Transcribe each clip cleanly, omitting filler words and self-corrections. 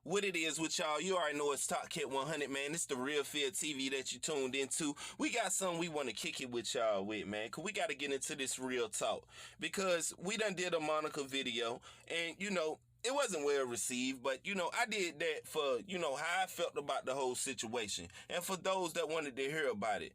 What it is with y'all, you already know it's Top Cat 100, man. It's the real Feeltv that you tuned into. We got something we want to kick it with y'all with, man, because we got to get into this real talk. Because we done did a Monica video, and, it wasn't well received, but, I did that for, how I felt about the whole situation. And for those that wanted to hear about it,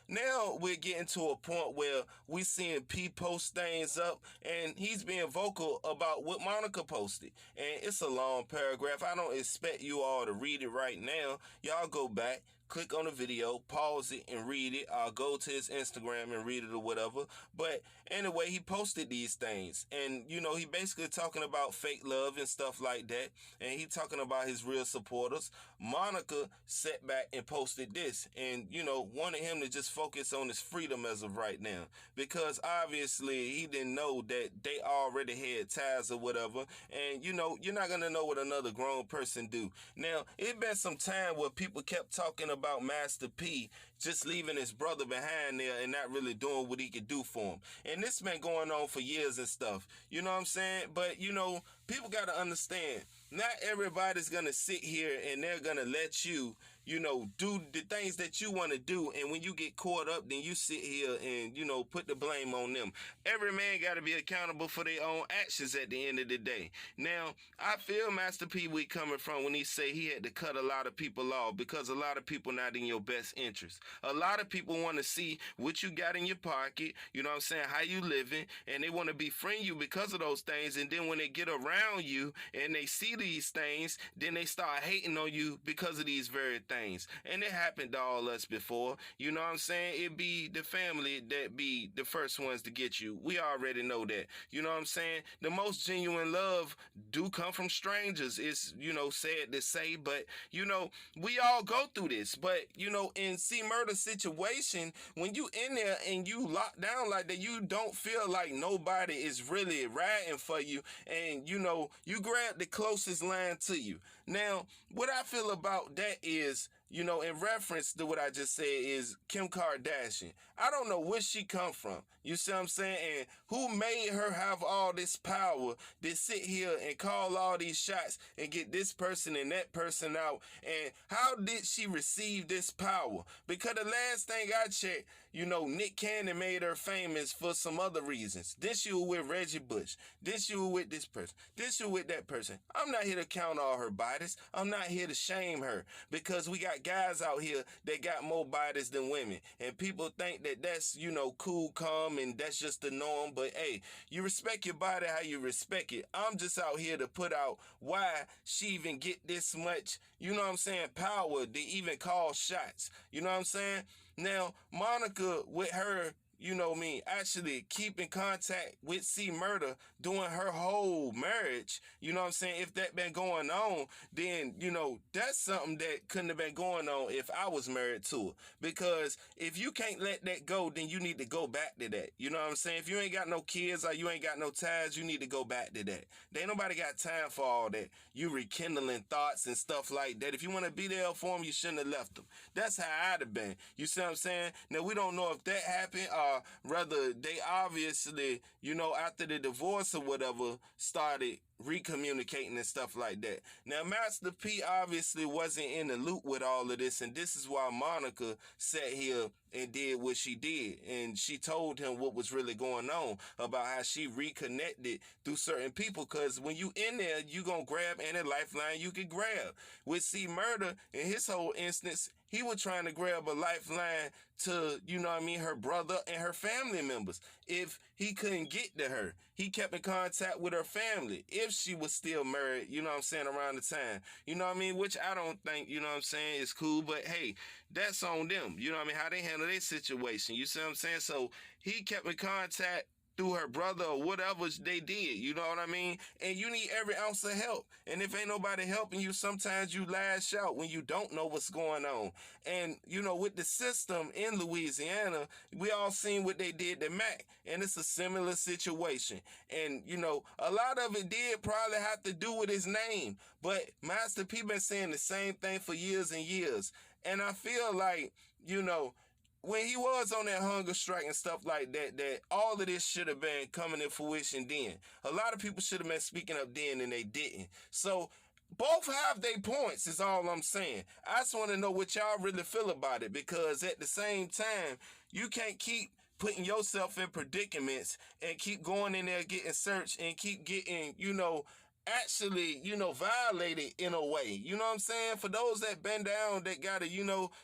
now we're getting to a point where we seeing P post things up, and he's being vocal about what Monica posted. And it's a long paragraph. I don't expect you all to read it right now. Y'all go back, click on the video, pause it, and read it. I'll go to his Instagram and read it or whatever. But anyway, he posted these things. And, he basically talking about fake love and stuff like that. And he talking about his real supporters. Monica sat back and posted this. And, wanted him to just focus on his freedom as of right now. Because obviously he didn't know that they already had ties or whatever. And, you're not going to know what another grown person do. Now, it been some time where people kept talking about Master P just leaving his brother behind there and not really doing what he could do for him. And this been going on for years and stuff. You know what I'm saying? But, people got to understand, not everybody's going to sit here and they're going to let you, do the things that you want to do. And when you get caught up, then you sit here and, put the blame on them. Every man got to be accountable for their own actions at the end of the day. Now, I feel Master P we coming from when he say he had to cut a lot of people off because a lot of people not in your best interest. A lot of people want to see what you got in your pocket, how you living, and they want to befriend you because of those things. And then when they get around you and they see these things, then they start hating on you because of these very things. And it happened to all us before. It be the family that be the first ones to get you. We already know that. The most genuine love do come from strangers. It's, sad to say, but, we all go through this. But, in C Murder situation, when you in there and you locked down like that, you don't feel like nobody is really riding for you. And, you grab the closest line to you. Now, what I feel about that is, in reference to what I just said, is Kim Kardashian. I don't know where she come from. You see what I'm saying? And who made her have all this power to sit here and call all these shots and get this person and that person out? And how did she receive this power? Because the last thing I checked, Nick Cannon made her famous for some other reasons. This you with Reggie Bush. This you with this person. This you with that person. I'm not here to count all her bodies. I'm not here to shame her, because we got guys out here that got more bodies than women, and people think that that's, cool, calm, and that's just the norm. But hey, you respect your body how you respect it. I'm just out here to put out why she even get this much, power to even call shots. You know what I'm saying? Now, Monica, with her, actually keep in contact with C Murder during her whole marriage, if that been going on, then, that's something that couldn't have been going on if I was married to her. Because if you can't let that go, then you need to go back to that. You know what I'm saying? If you ain't got no kids or you ain't got no ties, you need to go back to that. Ain't nobody got time for all that. You rekindling thoughts and stuff like that. If you want to be there for them, you shouldn't have left them. That's how I'd have been. You see what I'm saying? Now, we don't know if that happened, rather they obviously, after the divorce or whatever, started recommunicating and stuff like that. Now, Master P obviously wasn't in the loop with all of this, and this is why Monica sat here and did what she did. And she told him what was really going on about how she reconnected through certain people, because when you in there, you gonna grab any lifeline you could grab. With C Murder, in his whole instance, he was trying to grab a lifeline to, her brother and her family members. If he couldn't get to her, he kept in contact with her family if she was still married, around the time. Which I don't think, is cool. But hey, that's on them. How they handle their situation. You see what I'm saying? So he kept in contact through her brother or whatever they did, you know what I mean? And you need every ounce of help. And if ain't nobody helping you, sometimes you lash out when you don't know what's going on. And, with the system in Louisiana, we all seen what they did to Mac, and it's a similar situation. And, a lot of it did probably have to do with his name, but Master P been saying the same thing for years and years. And I feel like, when he was on that hunger strike and stuff like that, that all of this should have been coming to fruition then. A lot of people should have been speaking up then and they didn't. So both have their points is all I'm saying. I just want to know what y'all really feel about it, because at the same time, you can't keep putting yourself in predicaments and keep going in there getting searched and keep getting, actually, violated in a way. You know what I'm saying? For those that bend down, that gotta,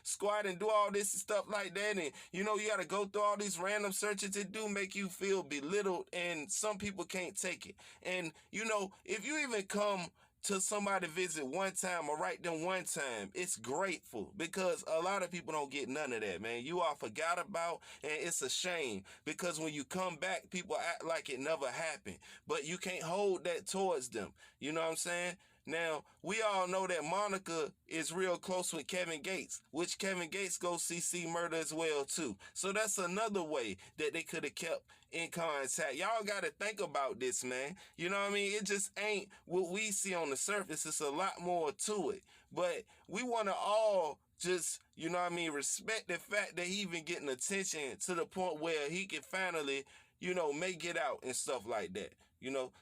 squat and do all this stuff like that, and you gotta go through all these random searches, it do make you feel belittled, and some people can't take it. And if you even come to somebody visit one time or write them one time, it's grateful, because a lot of people don't get none of that, man. You all forgot about, and it's a shame, because when you come back, people act like it never happened, but you can't hold that towards them. You know what I'm saying? Now, we all know that Monica is real close with Kevin Gates, which Kevin Gates goes see murder as well, too. So that's another way that they could have kept in contact. Y'all got to think about this, man. You know what I mean? It just ain't what we see on the surface. It's a lot more to it. But we want to all just, respect the fact that he even getting attention to the point where he can finally, make it out and stuff like that.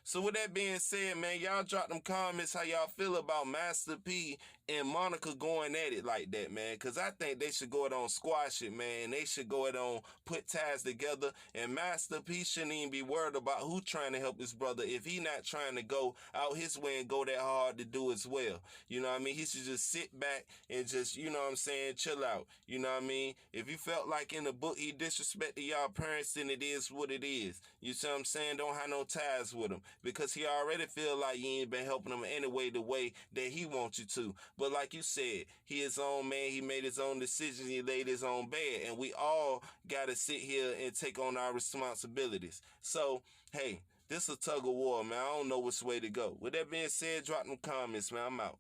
So with that being said, man, y'all drop them comments how y'all feel about Master P and Monica going at it like that, man. Because I think they should go it on squash it, man. They should go it on put ties together. And Master P shouldn't even be worried about who trying to help his brother if he not trying to go out his way and go that hard to do as well. You know what I mean? He should just sit back and just, chill out. You know what I mean? If you felt like in the book he disrespected y'all parents, then it is what it is. You see what I'm saying? Don't have no ties with him, because he already feel like you ain't been helping him anyway the way that he wants you to. But like you said, he his own man, he made his own decisions, he laid his own bed, and we all gotta sit here and take on our responsibilities. So, hey, this is a tug of war, man. I don't know which way to go. With that being said, drop them comments, man. I'm out.